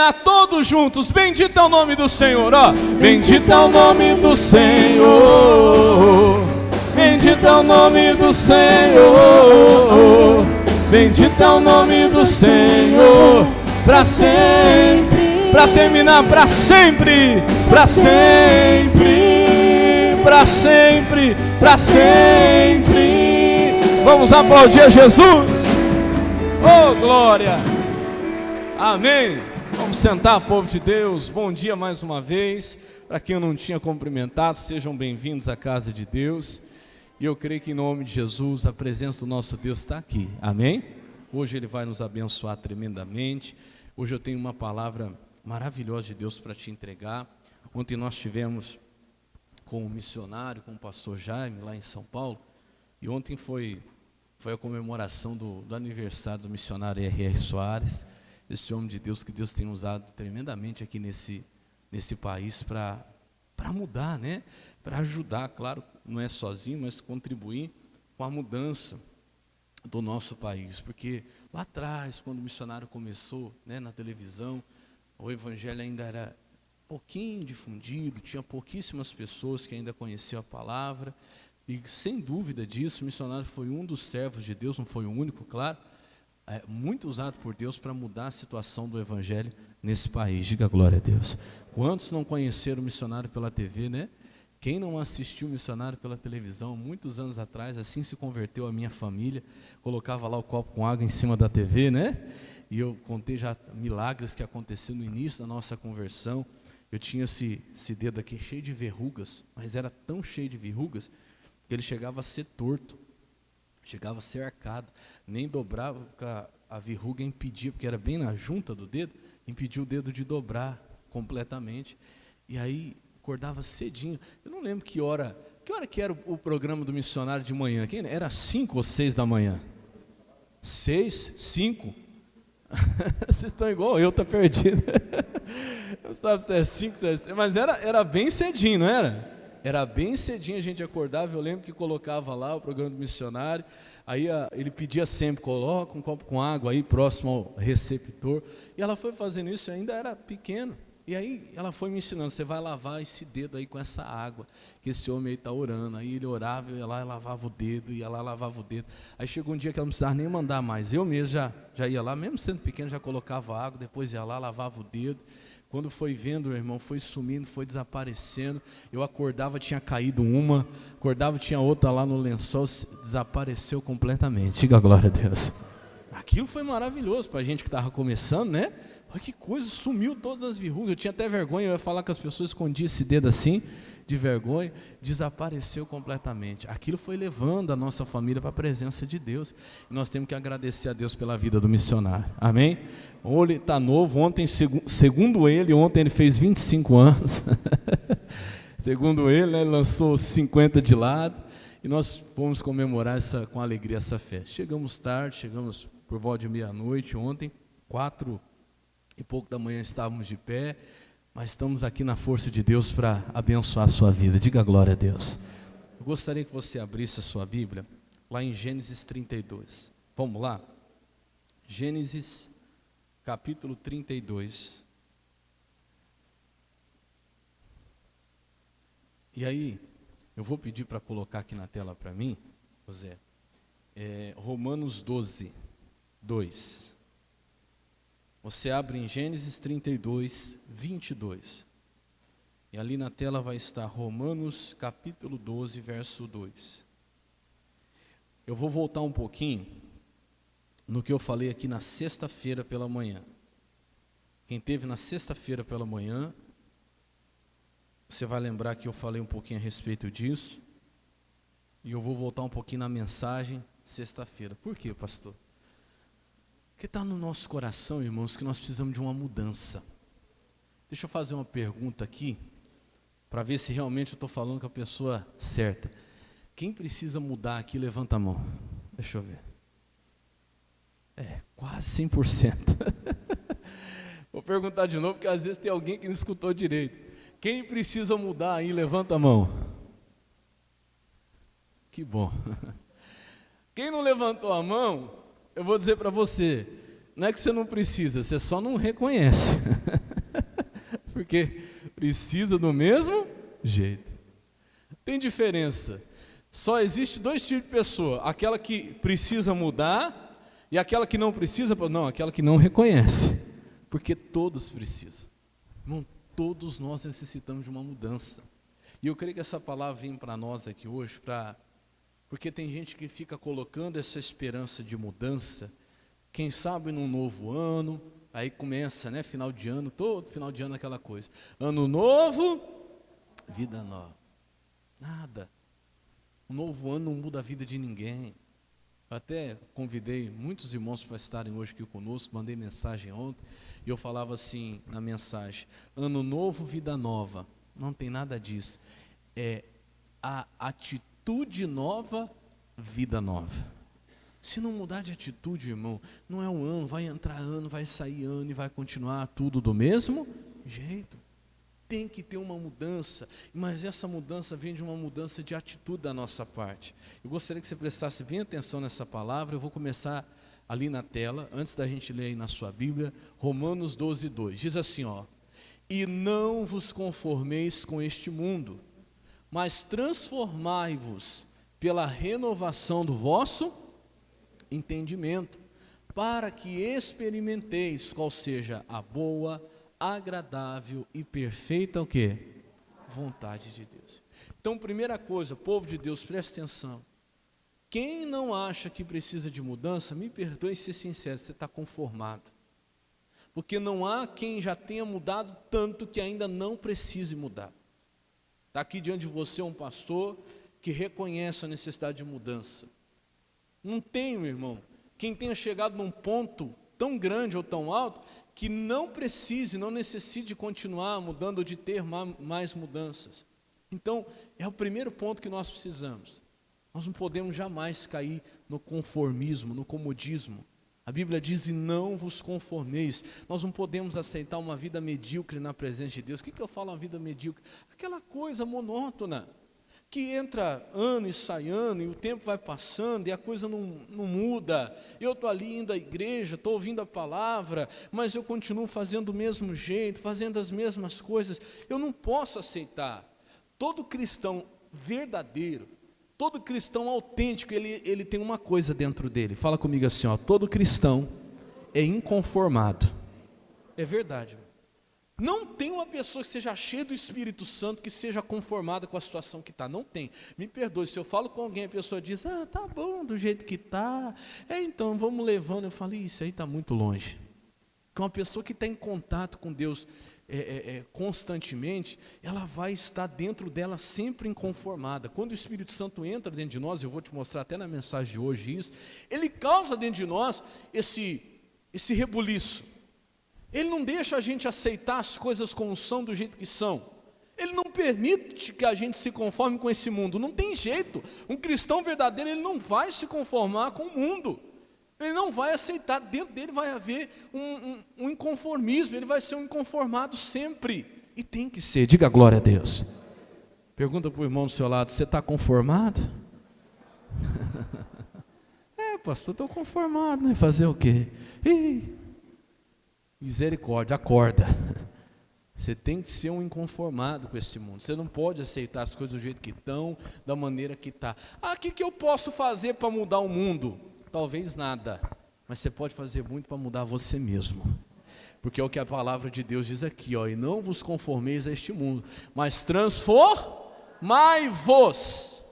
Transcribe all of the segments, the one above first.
A todos juntos, bendito é o nome do Senhor, ó. Bendito é o nome do Senhor, bendito é o nome do Senhor, bendito é o nome do Senhor, para sempre, para terminar, para sempre, para sempre, para sempre, para sempre. Vamos aplaudir a Jesus. Oh, glória. Amém. Vamos sentar, povo de Deus. Bom dia mais uma vez. Para quem eu não tinha cumprimentado, sejam bem-vindos à casa de Deus. E eu creio que em nome de Jesus a presença do nosso Deus está aqui. Amém? Hoje Ele vai nos abençoar tremendamente. Hoje eu tenho uma palavra maravilhosa de Deus para te entregar. Ontem nós tivemos com o missionário, com o pastor Jaime, lá em São Paulo. E ontem foi a comemoração do aniversário do missionário R.R. Soares. Esse homem de Deus que Deus tem usado tremendamente aqui nesse país para mudar, né? Para ajudar, claro, não é sozinho, mas contribuir com a mudança do nosso país. Porque lá atrás, quando o missionário começou, né, na televisão, o evangelho ainda era pouquinho difundido, tinha pouquíssimas pessoas que ainda conheciam a palavra. E sem dúvida disso, o missionário foi um dos servos de Deus, não foi o único, claro, muito usado por Deus para mudar a situação do evangelho nesse país. Diga glória a Deus. Quantos não conheceram o missionário pela TV, né? Quem não assistiu o missionário pela televisão, muitos anos atrás, assim se converteu a minha família, colocava lá o copo com água em cima da TV, né? E eu contei já milagres que aconteceram no início da nossa conversão. Eu tinha esse dedo aqui cheio de verrugas, mas era tão cheio de verrugas que ele chegava a ser torto. Chegava a ser arcado, nem dobrava, a verruga impedia, porque era bem na junta do dedo, impedia o dedo de dobrar completamente. E aí acordava cedinho. Eu não lembro que hora que era o programa do missionário de manhã. Era 5 ou 6 da manhã? 6? 5? Vocês estão igual eu, tá perdido. Não sabe se é 5, mas era bem cedinho, não era? Era bem cedinho, a gente acordava. Eu lembro que colocava lá o programa do missionário. Aí ele pedia sempre, coloca um copo com água aí próximo ao receptor. E ela foi fazendo isso, eu ainda era pequeno. E aí ela foi me ensinando, você vai lavar esse dedo aí com essa água, que esse homem aí está orando. Aí ele orava, eu ia lá e lavava o dedo, ia lá e lavava o dedo. Aí chegou um dia que ela não precisava nem mandar mais. Eu mesmo já ia lá, mesmo sendo pequeno, já colocava água, depois ia lá, lavava o dedo. Quando foi vendo, meu irmão, foi sumindo, foi desaparecendo. Eu acordava, tinha caído uma, acordava, tinha outra lá no lençol, desapareceu completamente. Diga glória a Deus. Aquilo foi maravilhoso para a gente que estava começando, né? Olha que coisa, sumiu todas as verrugas. Eu tinha até vergonha, eu ia falar com as pessoas, escondia esse dedo assim, de vergonha, desapareceu completamente. Aquilo foi levando a nossa família para a presença de Deus. E nós temos que agradecer a Deus pela vida do missionário. Amém? Ele está novo. Ontem, segundo ele, ontem ele fez 25 anos. Segundo ele, né, ele lançou 50 de lado. E nós vamos comemorar com alegria essa festa. Chegamos tarde, chegamos por volta de meia-noite ontem, 4 e pouco da manhã estávamos de pé. Mas estamos aqui na força de Deus para abençoar a sua vida. Diga glória a Deus. Eu gostaria que você abrisse a sua Bíblia lá em Gênesis 32. Vamos lá? Gênesis capítulo 32. E aí, eu vou pedir para colocar aqui na tela para mim, José, Romanos 12, 2. Você abre em Gênesis 32, 22. E ali na tela vai estar Romanos capítulo 12, verso 2. Eu vou voltar um pouquinho no que eu falei aqui na sexta-feira pela manhã. Quem teve na sexta-feira pela manhã, você vai lembrar que eu falei um pouquinho a respeito disso. E eu vou voltar um pouquinho na mensagem sexta-feira. Por quê, pastor? Porque está no nosso coração, irmãos, que nós precisamos de uma mudança. Deixa eu fazer uma pergunta aqui, para ver se realmente eu estou falando com a pessoa certa. Quem precisa mudar aqui, levanta a mão. Deixa eu ver. Quase 100%. Vou perguntar de novo, porque às vezes tem alguém que não escutou direito. Quem precisa mudar aí, levanta a mão. Que bom. Quem não levantou a mão, eu vou dizer para você, Não é que você não precisa, você só não reconhece. Porque precisa do mesmo jeito. Tem diferença. Só existe dois tipos de pessoa: aquela que precisa mudar e aquela que não precisa, não, aquela que não reconhece. Porque todos precisam. Irmão, todos nós necessitamos de uma mudança. E eu creio que essa palavra vem para nós aqui hoje, porque tem gente que fica colocando essa esperança de mudança, quem sabe num novo ano, aí começa, né, final de ano, todo final de ano aquela coisa. Ano novo, vida nova. Nada. Um novo ano não muda a vida de ninguém. Eu até convidei muitos irmãos para estarem hoje aqui conosco, mandei mensagem ontem, e eu falava assim na mensagem: ano novo, vida nova. Não tem nada disso. É a atitude nova, vida nova. Se não mudar de atitude, irmão, não é um ano, vai entrar ano, vai sair ano e vai continuar tudo do mesmo jeito. Tem que ter uma mudança, mas essa mudança vem de uma mudança de atitude da nossa parte. Eu gostaria que você prestasse bem atenção nessa palavra. Eu vou começar ali na tela, antes da gente ler aí na sua Bíblia, Romanos 12, 2. Diz assim, ó: e não vos conformeis com este mundo, mas transformai-vos pela renovação do vosso entendimento, para que experimenteis qual seja a boa, agradável e perfeita o quê? Vontade de Deus. Então, primeira coisa, povo de Deus, preste atenção. Quem não acha que precisa de mudança, me perdoe ser sincero, você está conformado. Porque não há quem já tenha mudado tanto que ainda não precise mudar. Está aqui diante de você um pastor que reconhece a necessidade de mudança. Não tem, meu irmão, quem tenha chegado num ponto tão grande ou tão alto que não precise, não necessite continuar mudando ou de ter mais mudanças. Então, é o primeiro ponto que nós precisamos. Nós não podemos jamais cair no conformismo, no comodismo. A Bíblia diz: e não vos conformeis. Nós não podemos aceitar uma vida medíocre na presença de Deus. O que eu falo uma vida medíocre? Aquela coisa monótona, que entra ano e sai ano, e o tempo vai passando, e a coisa não muda. Eu estou ali indo à igreja, estou ouvindo a palavra, mas eu continuo fazendo do mesmo jeito, fazendo as mesmas coisas. Eu não posso aceitar. Todo cristão verdadeiro, todo cristão autêntico, ele tem uma coisa dentro dele. Fala comigo assim, ó: todo cristão é inconformado. É verdade. Não tem uma pessoa que seja cheia do Espírito Santo que seja conformada com a situação que está. Não tem. Me perdoe, se eu falo com alguém, a pessoa diz: ah, tá bom do jeito que está, então vamos levando. Eu falo: isso aí está muito longe. Porque uma pessoa que está em contato com Deus constantemente, ela vai estar dentro dela sempre inconformada. Quando o Espírito Santo entra dentro de nós, eu vou te mostrar até na mensagem de hoje isso, ele causa dentro de nós esse rebuliço. Ele não deixa a gente aceitar as coisas como são, do jeito que são. Ele não permite que a gente se conforme com esse mundo. Não tem jeito. Um cristão verdadeiro, ele não vai se conformar com o mundo. Ele não vai aceitar. Dentro dele vai haver um inconformismo. Ele vai ser um inconformado sempre. E tem que ser. Diga glória a Deus. Pergunta para o irmão do seu lado: você está conformado? Pastor, estou conformado, né? Fazer o quê? Misericórdia, acorda. Você tem que ser um inconformado com esse mundo. Você não pode aceitar as coisas do jeito que estão, da maneira que está. O que eu posso fazer para mudar o mundo? Talvez nada, mas você pode fazer muito para mudar você mesmo. Porque é o que a palavra de Deus diz aqui, ó: e não vos conformeis a este mundo, mas transformai-vos.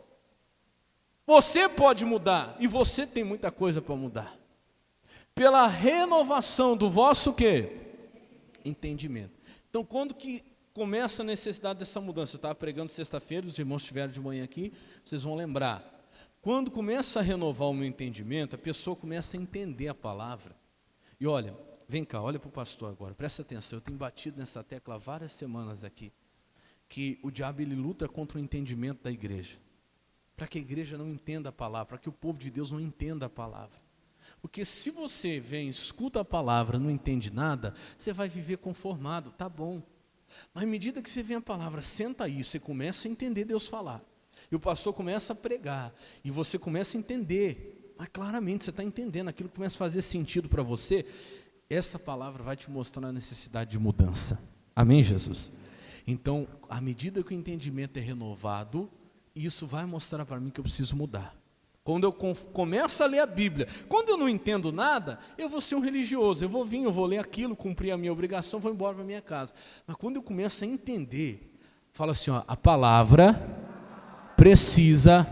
Você pode mudar, e você tem muita coisa para mudar. Pela renovação do vosso quê? Entendimento. Então, quando que começa a necessidade dessa mudança? Eu estava pregando sexta-feira, os irmãos estiveram de manhã aqui, vocês vão lembrar. Quando começa a renovar o meu entendimento, a pessoa começa a entender a palavra. E olha, vem cá, olha para o pastor agora, presta atenção. Eu tenho batido nessa tecla há várias semanas aqui, que o diabo ele luta contra o entendimento da igreja, para que a igreja não entenda a palavra, para que o povo de Deus não entenda a palavra. Porque se você vem, escuta a palavra, não entende nada, você vai viver conformado, tá bom. Mas à medida que você vem a palavra, senta aí, você começa a entender Deus falar. E o pastor começa a pregar, e você começa a entender. mas claramente você está entendendo, aquilo começa a fazer sentido para você, essa palavra vai te mostrar a necessidade de mudança. Amém, Jesus? Então, à medida que o entendimento é renovado, isso vai mostrar para mim que eu preciso mudar. Quando eu começo a ler a Bíblia, quando eu não entendo nada, eu vou ser um religioso, eu vou ler aquilo, cumprir a minha obrigação, vou embora para a minha casa. Mas quando eu começo a entender, fala assim, ó, a palavra precisa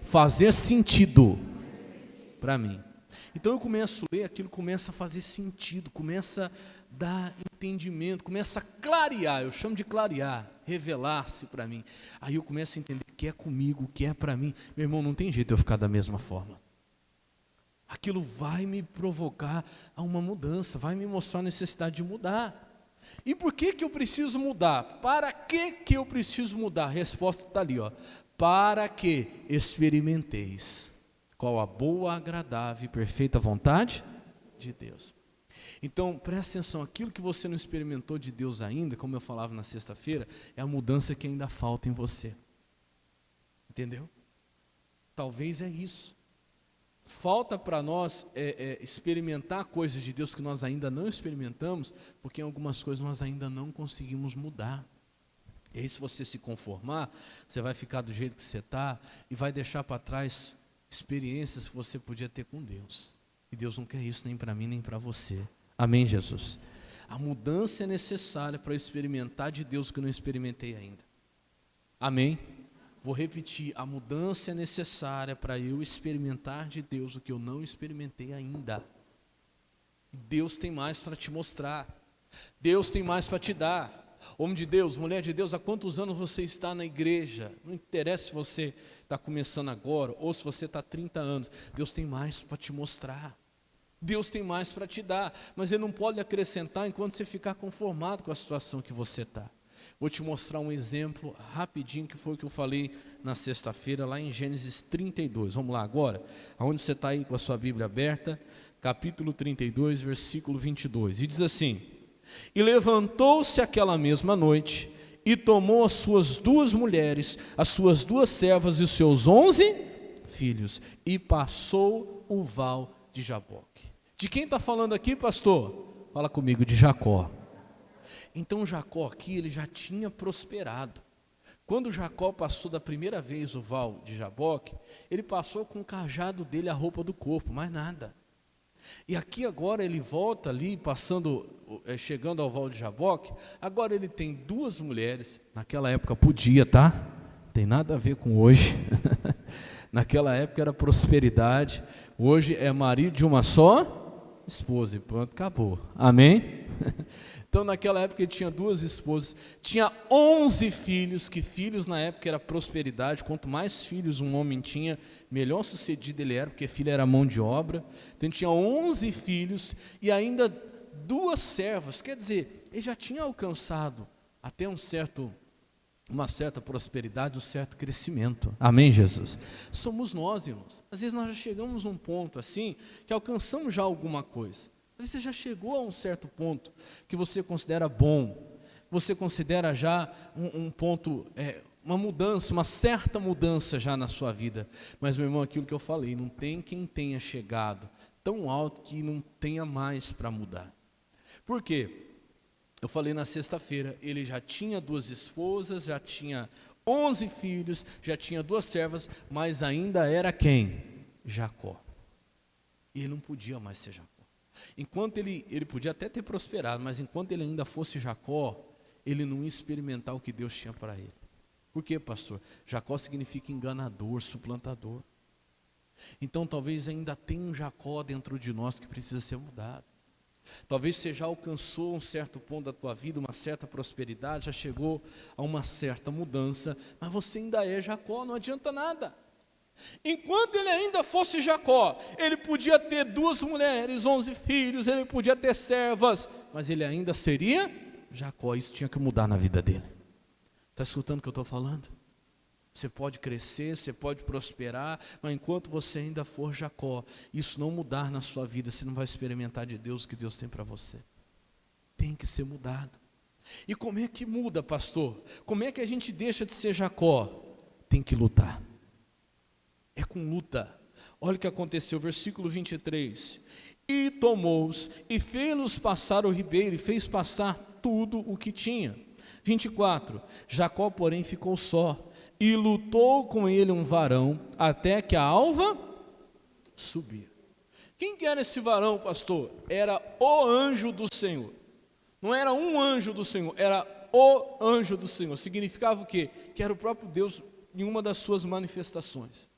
fazer sentido para mim. Então eu começo a ler, aquilo começa a fazer sentido, começa a dar entendimento, começa a clarear, eu chamo de clarear, revelar-se para mim. Aí eu começo a entender o que é comigo, o que é para mim. Meu irmão, não tem jeito de eu ficar da mesma forma. Aquilo vai me provocar a uma mudança, vai me mostrar a necessidade de mudar. E por que eu preciso mudar? Para que eu preciso mudar? A resposta está ali, ó. Para que experimenteis qual a boa, agradável e perfeita vontade de Deus. Então, presta atenção, aquilo que você não experimentou de Deus ainda, como eu falava na sexta-feira, é a mudança que ainda falta em você. Entendeu? Talvez é isso. Falta para nós experimentar coisas de Deus que nós ainda não experimentamos, porque em algumas coisas nós ainda não conseguimos mudar. E aí, se você se conformar, você vai ficar do jeito que você está e vai deixar para trás experiências que você podia ter com Deus. E Deus não quer isso nem para mim, nem para você. Amém, Jesus? A mudança é necessária para eu experimentar de Deus o que eu não experimentei ainda. Amém? Vou repetir, a mudança é necessária para eu experimentar de Deus o que eu não experimentei ainda. Deus tem mais para te mostrar. Deus tem mais para te dar. Homem de Deus, mulher de Deus, há quantos anos você está na igreja? Não interessa se você está começando agora ou se você está há 30 anos. Deus tem mais para te mostrar. Deus tem mais para te dar. Mas Ele não pode acrescentar enquanto você ficar conformado com a situação que você está. Vou te mostrar um exemplo rapidinho, que foi o que eu falei na sexta-feira, lá em Gênesis 32. Vamos lá agora? Aonde você está aí com a sua Bíblia aberta? Capítulo 32, versículo 22. E diz assim: E levantou-se aquela mesma noite, e tomou as suas 2 mulheres, as suas 2 servas e os seus 11 filhos, e passou o val de Jaboque. De quem está falando aqui, pastor? Fala comigo, de Jacó. Então Jacó aqui, ele já tinha prosperado. Quando Jacó passou da primeira vez o val de Jaboque, ele passou com o cajado dele a roupa do corpo, mais nada. E aqui agora ele volta ali, chegando ao val de Jaboque, agora ele tem 2 mulheres, naquela época podia, tá? Não tem nada a ver com hoje. Naquela época era prosperidade, hoje é marido de uma só esposa e pronto, acabou. Amém? Então naquela época ele tinha 2 esposas, tinha 11 filhos, que filhos na época era prosperidade, quanto mais filhos um homem tinha, melhor sucedido ele era, porque filho era mão de obra. Então ele tinha 11 filhos e ainda 2 servas, quer dizer, ele já tinha alcançado até uma certa prosperidade, um certo crescimento. Amém, Jesus? Somos nós, irmãos. Às vezes nós já chegamos num ponto assim, que alcançamos já alguma coisa. Às vezes você já chegou a um certo ponto que você considera bom, você considera já um ponto, uma mudança, uma certa mudança já na sua vida. Mas, meu irmão, aquilo que eu falei, não tem quem tenha chegado tão alto que não tenha mais para mudar. Por quê? Eu falei na sexta-feira, ele já tinha 2 esposas, já tinha 11 filhos, já tinha 2 servas, mas ainda era quem? Jacó. E ele não podia mais ser Jacó. Enquanto ele podia até ter prosperado, mas enquanto ele ainda fosse Jacó, ele não ia experimentar o que Deus tinha para ele. Por quê, pastor? Jacó significa enganador, suplantador. Então talvez ainda tenha um Jacó dentro de nós que precisa ser mudado. Talvez você já alcançou um certo ponto da tua vida, uma certa prosperidade, já chegou a uma certa mudança, mas você ainda é Jacó, não adianta nada. Enquanto ele ainda fosse Jacó, ele podia ter 2 mulheres, 11 filhos, ele podia ter servas, mas ele ainda seria Jacó. Isso tinha que mudar na vida dele. Está escutando o que eu estou falando? Você pode crescer, você pode prosperar, mas enquanto você ainda for Jacó, isso não mudar na sua vida, você não vai experimentar de Deus o que Deus tem para você. Tem que ser mudado. E como é que muda, pastor? Como é que a gente deixa de ser Jacó? Tem que lutar. É com luta. Olha o que aconteceu, versículo 23. E tomou-os e fez-los passar o ribeiro, e fez passar tudo o que tinha. 24. Jacó, porém, ficou só, e lutou com ele um varão, até que a alva subia. Quem que era esse varão, pastor? Era o anjo do Senhor. Não era um anjo do Senhor, era o anjo do Senhor. Significava o quê? Que era o próprio Deus em uma das suas manifestações.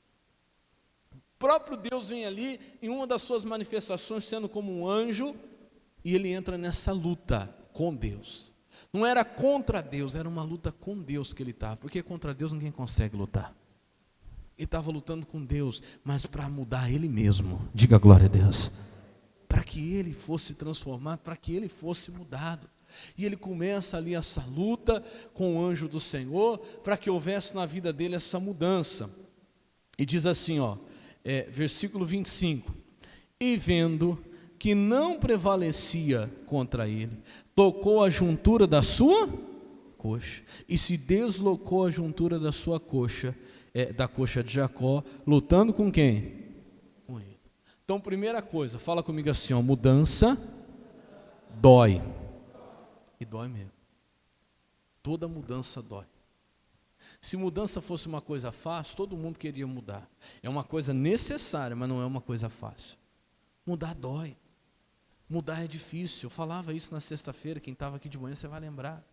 O próprio Deus vem ali em uma das suas manifestações, sendo como um anjo, e ele entra nessa luta com Deus. Não era contra Deus, era uma luta com Deus que ele estava, porque contra Deus ninguém consegue lutar. Ele estava lutando com Deus, mas para mudar ele mesmo. Diga glória a Deus. Para que ele fosse transformado, para que ele fosse mudado. E ele começa ali essa luta com o anjo do Senhor, para que houvesse na vida dele essa mudança. E diz assim, versículo 25. E vendo que não prevalecia contra ele, tocou a juntura da sua coxa, e se deslocou a juntura da sua coxa, da coxa de Jacó, lutando com quem? Com ele. Então, primeira coisa, fala comigo assim, mudança dói. E dói mesmo. Toda mudança dói. Se mudança fosse uma coisa fácil, todo mundo queria mudar. É uma coisa necessária, mas não é uma coisa fácil. Mudar dói. Mudar é difícil. Eu falava isso na sexta-feira, quem estava aqui de manhã, você vai lembrar.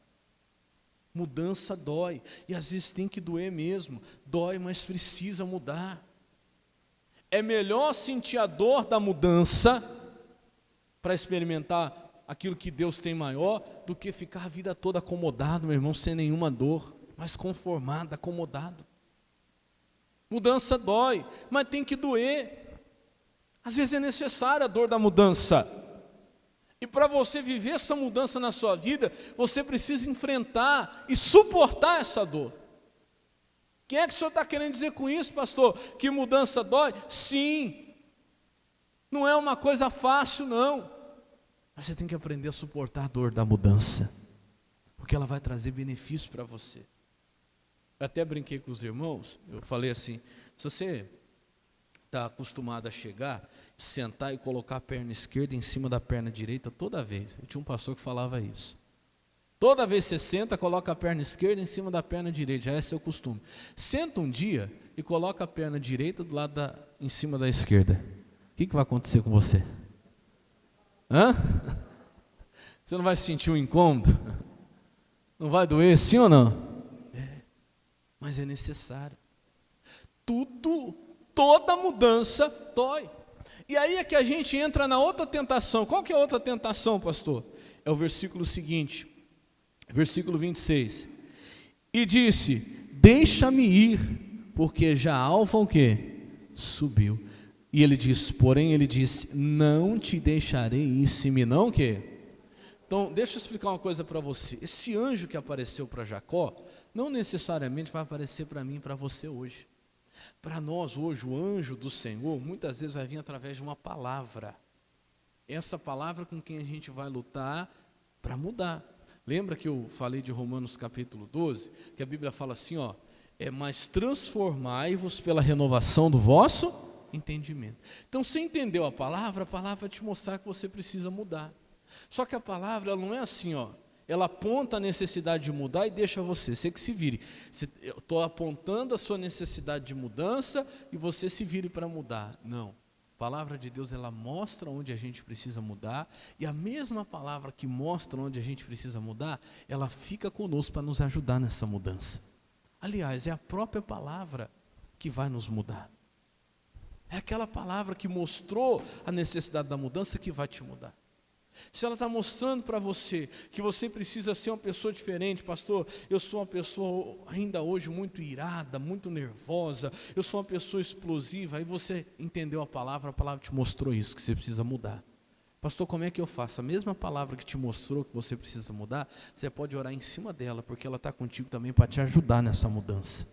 Mudança dói, e às vezes tem que doer mesmo. Dói, mas precisa mudar. É melhor sentir a dor da mudança para experimentar aquilo que Deus tem maior, do que ficar a vida toda acomodado, meu irmão, sem nenhuma dor, mas conformado, acomodado. Mudança dói, mas tem que doer. Às vezes é necessária a dor da mudança. E para você viver essa mudança na sua vida, você precisa enfrentar e suportar essa dor. Quem é que o senhor está querendo dizer com isso, pastor? Que mudança dói? Sim. Não é uma coisa fácil, não. Mas você tem que aprender a suportar a dor da mudança, porque ela vai trazer benefício para você. Eu até brinquei com os irmãos, eu falei assim, se você está acostumado a chegar, sentar e colocar a perna esquerda em cima da perna direita toda vez. Eu tinha um pastor que falava isso. Toda vez que você senta, coloca a perna esquerda em cima da perna direita, já é seu costume. Senta um dia e coloca a perna direita do lado em cima da esquerda. O que vai acontecer com você? Você não vai sentir um incômodo? Não vai doer, sim ou não? Mas é necessário. Toda mudança dói. E aí é que a gente entra na outra tentação. Qual que é a outra tentação, pastor? É o versículo seguinte, versículo 26. E disse, deixa-me ir, porque já a alva o quê? Subiu. E ele disse, porém ele disse, não te deixarei ir, se me não o quê? Então, deixa eu explicar uma coisa para você. Esse anjo que apareceu para Jacó, não necessariamente vai aparecer para mim e para você hoje. Para nós hoje, o anjo do Senhor, muitas vezes vai vir através de uma palavra. Essa palavra com quem a gente vai lutar para mudar. Lembra que eu falei de Romanos capítulo 12? Que a Bíblia fala assim, mas transformai-vos pela renovação do vosso entendimento. Então, você entendeu a palavra vai te mostrar que você precisa mudar. Só que a palavra ela não é assim, ela aponta a necessidade de mudar e deixa você que se vire. Eu estou apontando a sua necessidade de mudança e você se vire para mudar. Não, a palavra de Deus ela mostra onde a gente precisa mudar, e a mesma palavra que mostra onde a gente precisa mudar, ela fica conosco para nos ajudar nessa mudança. Aliás, é a própria palavra que vai nos mudar. É aquela palavra que mostrou a necessidade da mudança que vai te mudar. Se ela está mostrando para você que você precisa ser uma pessoa diferente, pastor, eu sou uma pessoa ainda hoje muito irada, muito nervosa, eu sou uma pessoa explosiva, aí você entendeu a palavra te mostrou isso, que você precisa mudar. Pastor, como é que eu faço? A mesma palavra que te mostrou que você precisa mudar, você pode orar em cima dela, porque ela está contigo também para te ajudar nessa mudança.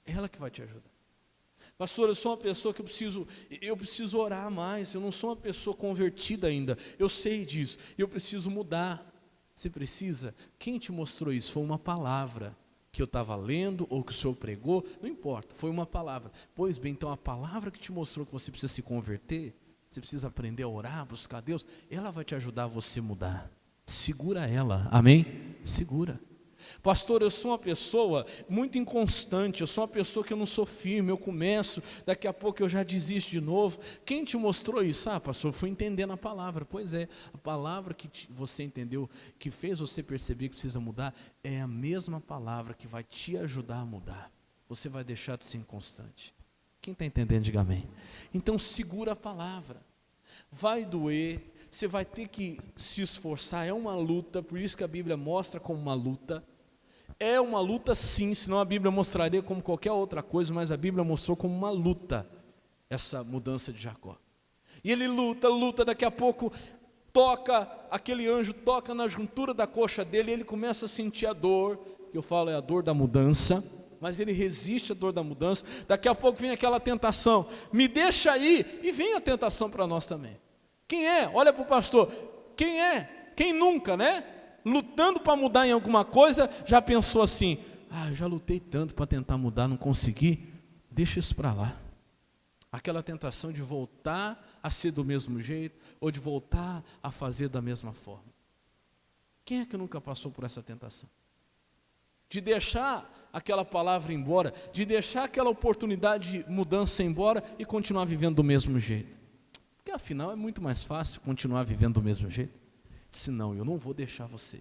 É ela que vai te ajudar. Pastor, eu sou uma pessoa que eu preciso orar mais, eu não sou uma pessoa convertida ainda, eu sei disso, eu preciso mudar. Você precisa? Quem te mostrou isso? Foi uma palavra que eu estava lendo ou que o senhor pregou, não importa, foi uma palavra. Pois bem, então a palavra que te mostrou que você precisa se converter, você precisa aprender a orar, buscar Deus, ela vai te ajudar a você mudar. Segura ela, amém? Segura. Pastor, eu sou uma pessoa muito inconstante, eu sou uma pessoa que eu não sou firme, eu começo, daqui a pouco eu já desisto de novo. Quem te mostrou isso? Ah, pastor, eu fui entendendo a palavra. Pois é, a palavra que você entendeu, que fez você perceber que precisa mudar, é a mesma palavra que vai te ajudar a mudar. Você vai deixar de ser inconstante. Quem está entendendo, diga amém. Então segura a palavra, vai doer, você vai ter que se esforçar, é uma luta, por isso que a Bíblia mostra como uma luta. É uma luta sim, senão a Bíblia mostraria como qualquer outra coisa, mas a Bíblia mostrou como uma luta, essa mudança de Jacó. E ele luta, daqui a pouco aquele anjo toca na juntura da coxa dele, e ele começa a sentir a dor, que eu falo é a dor da mudança, mas ele resiste à dor da mudança. Daqui a pouco vem aquela tentação, me deixa aí, e vem a tentação para nós também. Quem é? Olha para o pastor, quem é? Quem nunca, né? Lutando para mudar em alguma coisa, já pensou assim, eu já lutei tanto para tentar mudar, não consegui, deixa isso para lá. Aquela tentação de voltar a ser do mesmo jeito, ou de voltar a fazer da mesma forma. Quem é que nunca passou por essa tentação? De deixar aquela palavra embora, de deixar aquela oportunidade de mudança embora e continuar vivendo do mesmo jeito. Porque afinal é muito mais fácil continuar vivendo do mesmo jeito. Disse, não, eu não vou deixar você.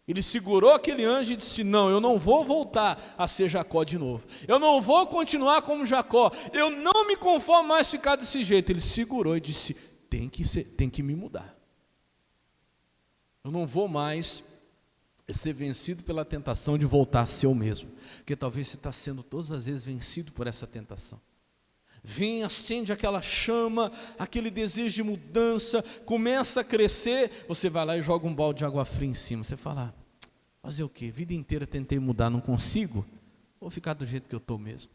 Ele segurou aquele anjo e disse, não, eu não vou voltar a ser Jacó de novo. Eu não vou continuar como Jacó. Eu não me conformo mais ficar desse jeito. Ele segurou e disse, tem que me mudar. Eu não vou mais ser vencido pela tentação de voltar a ser o mesmo. Porque talvez você está sendo todas as vezes vencido por essa tentação. Vem, acende aquela chama, aquele desejo de mudança, começa a crescer, você vai lá e joga um balde de água fria em cima. Você fala, fazer o quê? Vida inteira tentei mudar, não consigo? Vou ficar do jeito que eu estou mesmo.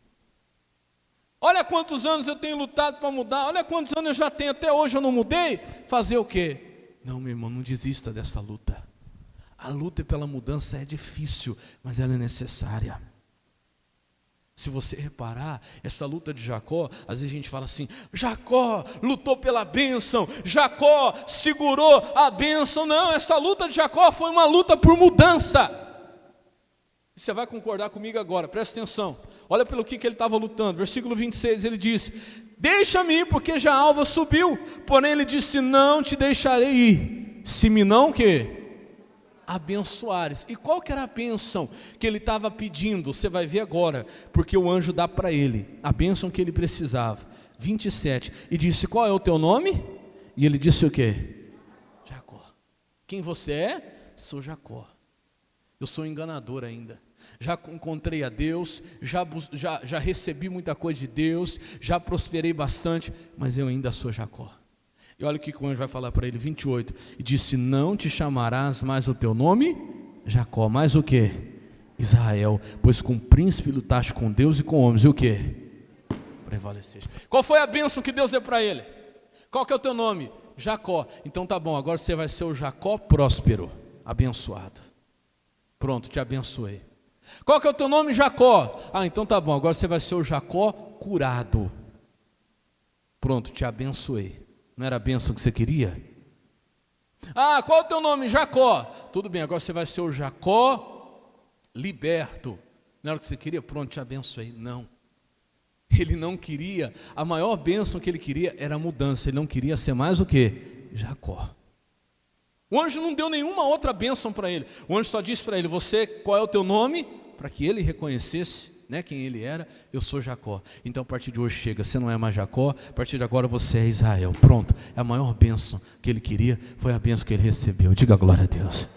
Olha quantos anos eu tenho lutado para mudar, olha quantos anos eu já tenho, até hoje eu não mudei. Fazer o quê? Não, meu irmão, não desista dessa luta. A luta pela mudança é difícil, mas ela é necessária. Se você reparar, essa luta de Jacó, às vezes a gente fala assim, Jacó lutou pela bênção, Jacó segurou a bênção. Não, essa luta de Jacó foi uma luta por mudança. Você vai concordar comigo agora, presta atenção. Olha pelo que ele estava lutando. Versículo 26, ele diz, deixa-me ir, porque já a alva subiu. Porém ele disse, não te deixarei ir, se me não que abençoares. E qual que era a bênção que ele estava pedindo? Você vai ver agora, porque o anjo dá para ele a bênção que ele precisava. 27, e disse, qual é o teu nome? E ele disse o quê? Jacó. Quem você é? Sou Jacó. Eu sou enganador ainda. Já encontrei a Deus, já recebi muita coisa de Deus, já prosperei bastante, mas eu ainda sou Jacó. E olha o que o anjo vai falar para ele, 28. E disse, não te chamarás mais o teu nome? Jacó, mais o quê? Israel, pois com o príncipe lutaste com Deus e com homens. E o quê? Prevaleceste. Qual foi a bênção que Deus deu para ele? Qual que é o teu nome? Jacó. Então tá bom, agora você vai ser o Jacó próspero, abençoado. Pronto, te abençoei. Qual que é o teu nome? Jacó. Então tá bom, agora você vai ser o Jacó curado. Pronto, te abençoei. Não era a bênção que você queria? Qual é o teu nome? Jacó. Tudo bem, agora você vai ser o Jacó liberto. Não era o que você queria? Pronto, te abençoei. Não. Ele não queria, a maior bênção que ele queria era a mudança. Ele não queria ser mais o quê? Jacó. O anjo não deu nenhuma outra bênção para ele. O anjo só disse para ele, qual é o teu nome? Para que ele reconhecesse, né, quem ele era. Eu sou Jacó. Então a partir de hoje chega, você não é mais Jacó, a partir de agora você é Israel. Pronto, a maior bênção que ele queria foi a bênção que ele recebeu. Diga glória a Deus.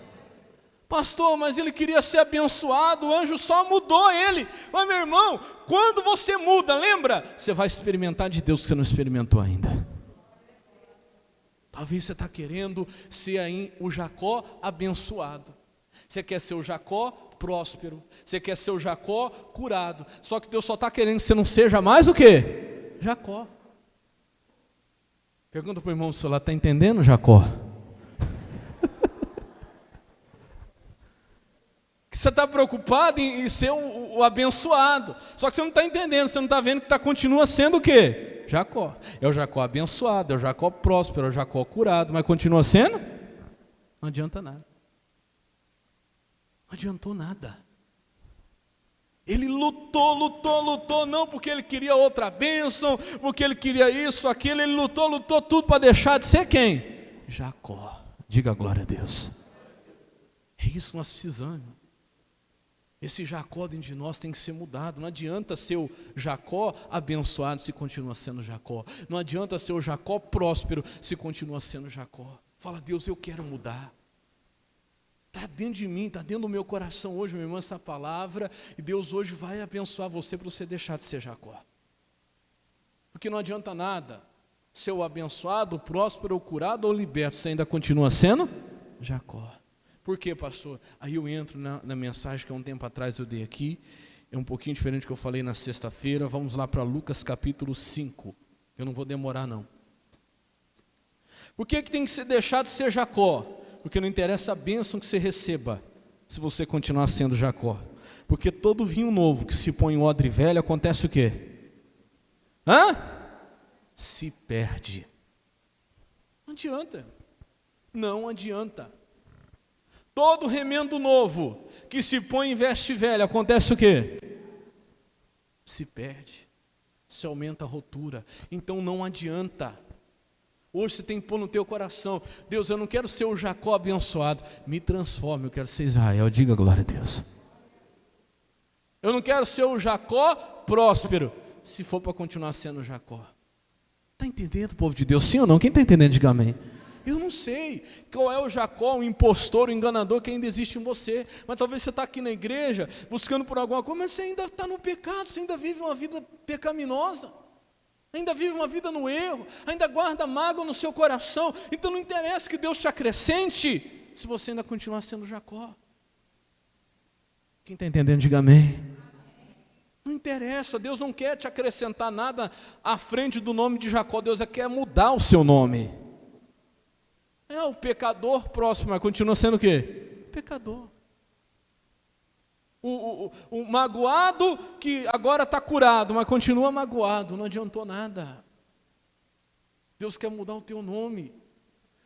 Pastor, mas ele queria ser abençoado, o anjo só mudou ele. Mas meu irmão, quando você muda, lembra? Você vai experimentar de Deus que você não experimentou ainda. Talvez você está querendo ser aí o Jacó abençoado. Você quer ser o Jacó próspero. Você quer ser o Jacó curado. Só que Deus só está querendo que você não seja mais o quê? Jacó. Pergunta para o irmão do celular, está entendendo, Jacó? Que Você está preocupado em ser o abençoado. Só que você não está entendendo, você não está vendo que continua sendo o quê? Jacó. É o Jacó abençoado, é o Jacó próspero, é o Jacó curado, mas continua sendo? Não adianta nada. Não adiantou nada. Ele lutou, não porque ele queria outra bênção, porque ele queria isso, aquilo, ele lutou tudo para deixar de ser quem? Jacó. Diga glória a Deus. É isso que nós precisamos. Esse Jacó dentro de nós tem que ser mudado. Não adianta ser o Jacó abençoado se continua sendo Jacó. Não adianta ser o Jacó próspero se continua sendo Jacó. Fala, Deus, eu quero mudar. Está dentro de mim, está dentro do meu coração hoje, meu irmão, essa palavra. E Deus hoje vai abençoar você para você deixar de ser Jacó. Porque não adianta nada ser o abençoado, próspero, curado ou liberto. Você ainda continua sendo Jacó. Por quê, pastor? Aí eu entro na mensagem que há um tempo atrás eu dei aqui. É um pouquinho diferente do que eu falei na sexta-feira. Vamos lá para Lucas capítulo 5. Eu não vou demorar não. Por que tem que ser deixado de ser Jacó? Porque não interessa a bênção que você receba, se você continuar sendo Jacó. Porque todo vinho novo que se põe em odre velho, acontece o quê? Se perde. Não adianta. Não adianta. Todo remendo novo que se põe em veste velha, acontece o quê? Se perde. Se aumenta a rotura. Então não adianta. Hoje você tem que pôr no teu coração, Deus, eu não quero ser o Jacó abençoado, me transforme, eu quero ser Israel, diga glória a Deus. Eu não quero ser o Jacó próspero, se for para continuar sendo Jacó. Está entendendo, povo de Deus, sim ou não? Quem está entendendo, diga amém. Eu não sei qual é o Jacó, o impostor, o enganador que ainda existe em você, mas talvez você está aqui na igreja, buscando por alguma coisa, mas você ainda está no pecado, você ainda vive uma vida pecaminosa. Ainda vive uma vida no erro, ainda guarda mágoa no seu coração, então não interessa que Deus te acrescente, se você ainda continuar sendo Jacó. Quem está entendendo, diga amém. Não interessa, Deus não quer te acrescentar nada à frente do nome de Jacó, Deus quer mudar o seu nome. É o pecador próximo, mas continua sendo o quê? Pecador. O magoado que agora está curado, mas continua magoado, não adiantou nada. Deus quer mudar o teu nome.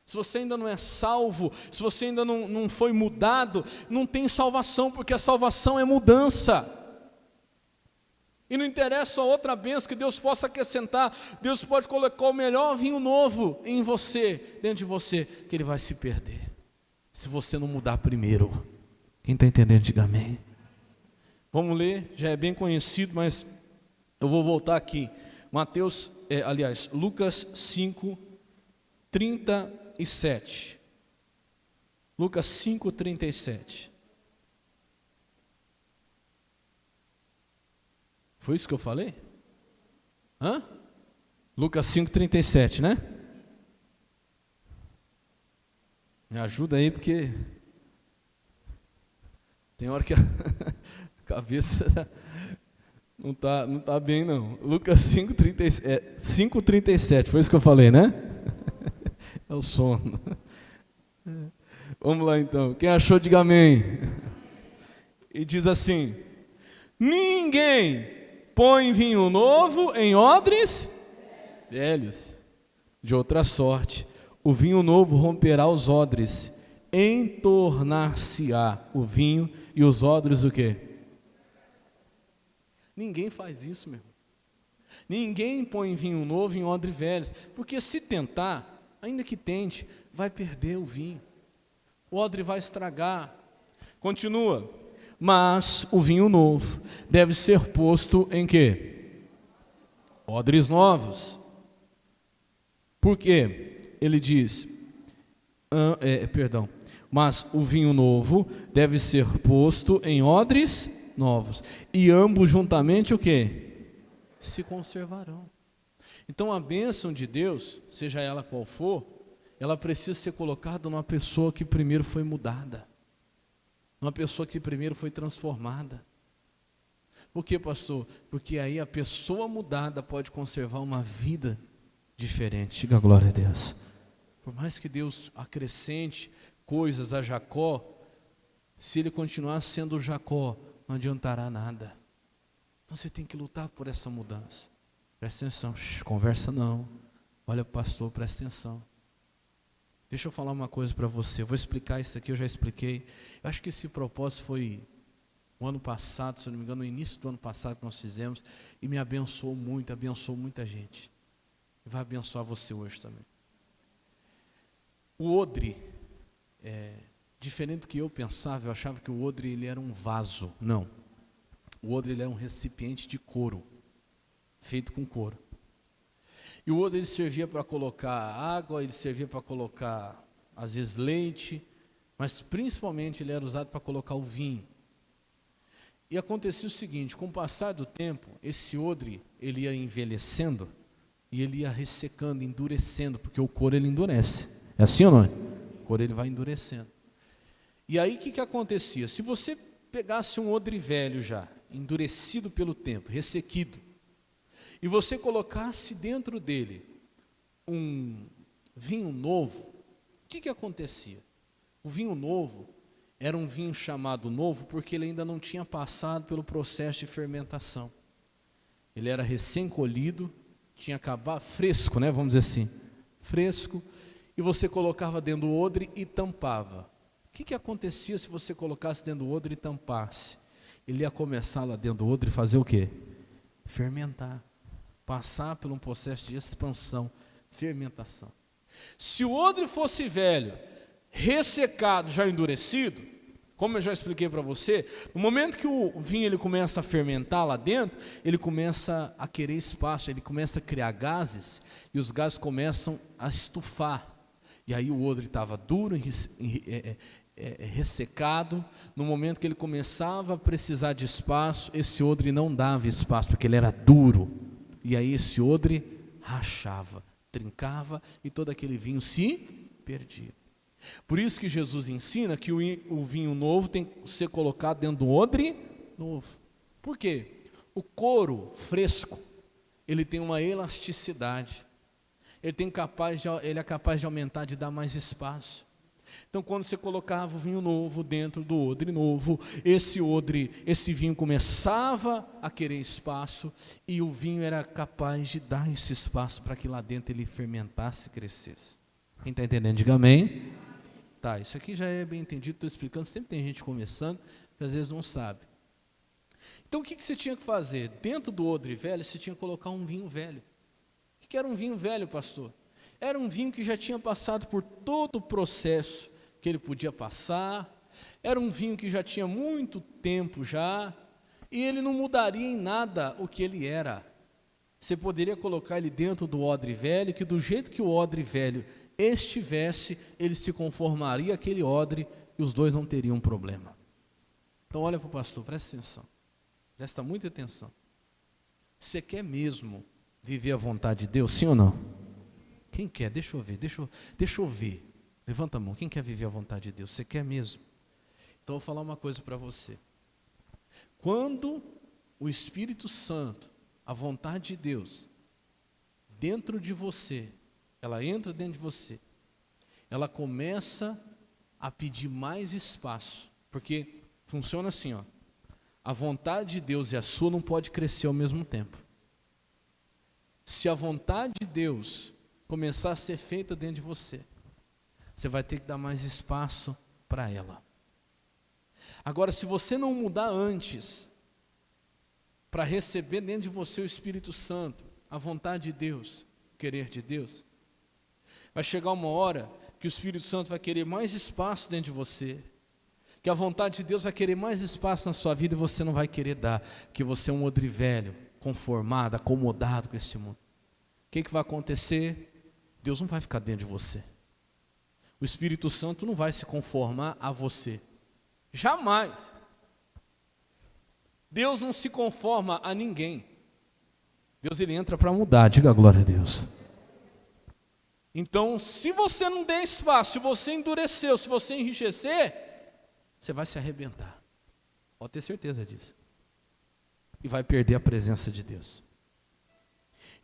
Se você ainda não é salvo, se você ainda não foi mudado, não tem salvação, porque a salvação é mudança. E não interessa a outra bênção que Deus possa acrescentar, Deus pode colocar o melhor vinho novo em você, dentro de você, que ele vai se perder, se você não mudar primeiro. Quem está entendendo, diga amém. Vamos ler, já é bem conhecido, mas eu vou voltar aqui. Lucas 5, 37. Lucas 5, 37. Foi isso que eu falei? Lucas 5, 37, né? Me ajuda aí, porque tem hora que a cabeça não tá bem não. Lucas 5, 37, foi isso que eu falei, né? É o sono. Vamos lá então, quem achou, diga amém. E diz assim: ninguém põe vinho novo em odres velhos. De outra sorte, o vinho novo romperá os odres, entornar-se-á o vinho e os odres o quê? Ninguém faz isso, meu irmão. Ninguém põe vinho novo em odres velhos, porque se tentar, ainda que tente, vai perder o vinho. O odre vai estragar. Continua. Mas o vinho novo deve ser posto em quê? Odres novos. Por quê? Ele diz, mas o vinho novo deve ser posto em odres novos. E ambos juntamente o quê? Se conservarão. Então a bênção de Deus, seja ela qual for, ela precisa ser colocada numa pessoa que primeiro foi mudada. Uma pessoa que primeiro foi transformada. Por quê, pastor? Porque aí a pessoa mudada pode conservar uma vida diferente. Diga glória a Deus. Por mais que Deus acrescente coisas a Jacó, Se ele continuar sendo Jacó, não adiantará nada. Então você tem que lutar por essa mudança. Presta atenção, conversa não. Olha, pastor, presta atenção. Deixa eu falar uma coisa para você. Eu vou explicar isso aqui, eu já expliquei. Eu acho que esse propósito foi o ano passado, se eu não me engano, no início do ano passado que nós fizemos, e me abençoou muita gente. E vai abençoar você hoje também. O odre, diferente do que eu pensava, eu achava que o odre ele era um vaso. Não. O odre ele é um recipiente de couro, feito com couro. E o odre ele servia para colocar água, ele servia para colocar, às vezes, leite, mas principalmente ele era usado para colocar o vinho. E acontecia o seguinte, com o passar do tempo, esse odre ele ia envelhecendo e ele ia ressecando, endurecendo, porque o couro ele endurece. É assim ou não é? O couro ele vai endurecendo. E aí o que acontecia? Se você pegasse um odre velho já, endurecido pelo tempo, ressequido, e você colocasse dentro dele um vinho novo, o que acontecia? O vinho novo era um vinho chamado novo porque ele ainda não tinha passado pelo processo de fermentação. Ele era recém-colhido, tinha acabado, fresco, né? Vamos dizer assim, fresco, e você colocava dentro do odre e tampava. O que acontecia se você colocasse dentro do odre e tampasse? Ele ia começar lá dentro do odre e fazer o quê? Fermentar, passar por um processo de expansão, fermentação. Se o odre fosse velho, ressecado, já endurecido, como eu já expliquei para você, no momento que o vinho ele começa a fermentar lá dentro, ele começa a querer espaço, ele começa a criar gases, e os gases começam a estufar. E aí o odre estava duro, ressecado. No momento que ele começava a precisar de espaço, esse odre não dava espaço, porque ele era duro. E aí esse odre rachava, trincava, e todo aquele vinho se perdia. Por isso que Jesus ensina que o vinho novo tem que ser colocado dentro do odre novo. Por quê? O couro fresco, ele tem uma elasticidade. Ele é capaz de aumentar, de dar mais espaço. Então, quando você colocava o vinho novo dentro do odre novo, esse vinho começava a querer espaço, e o vinho era capaz de dar esse espaço para que lá dentro ele fermentasse e crescesse. Quem está entendendo, diga amém. Tá, isso aqui já é bem entendido, estou explicando, sempre tem gente começando, que às vezes não sabe. Então o que você tinha que fazer? Dentro do odre velho, você tinha que colocar um vinho velho. O que era um vinho velho, pastor? Era um vinho que já tinha passado por todo o processo que ele podia passar, era um vinho que já tinha muito tempo já, e ele não mudaria em nada o que ele era. Você poderia colocar ele dentro do odre velho, que do jeito que o odre velho estivesse, ele se conformaria àquele odre, e os dois não teriam problema. Então olha para o pastor, presta atenção, presta muita atenção. Você quer mesmo viver a vontade de Deus, sim ou não? Quem quer? Deixa eu ver, levanta a mão, quem quer viver a vontade de Deus? Você quer mesmo? Então eu vou falar uma coisa para você. Quando o Espírito Santo, a vontade de Deus, dentro de você, ela entra dentro de você, ela começa a pedir mais espaço, porque funciona assim, ó, a vontade de Deus e a sua não pode crescer ao mesmo tempo. Se a vontade de Deus começar a ser feita dentro de você, você vai ter que dar mais espaço para ela. Agora, se você não mudar antes, para receber dentro de você o Espírito Santo, a vontade de Deus, o querer de Deus, vai chegar uma hora que o Espírito Santo vai querer mais espaço dentro de você, que a vontade de Deus vai querer mais espaço na sua vida, e você não vai querer dar, porque você é um odre velho, conformado, acomodado com esse mundo. O que vai acontecer? Deus não vai ficar dentro de você. O Espírito Santo não vai se conformar a você. Jamais. Deus não se conforma a ninguém. Deus ele entra para mudar, diga glória a Deus. Então, se você não der espaço, se você endureceu, se você enrijecer, você vai se arrebentar. Pode ter certeza disso. E vai perder a presença de Deus.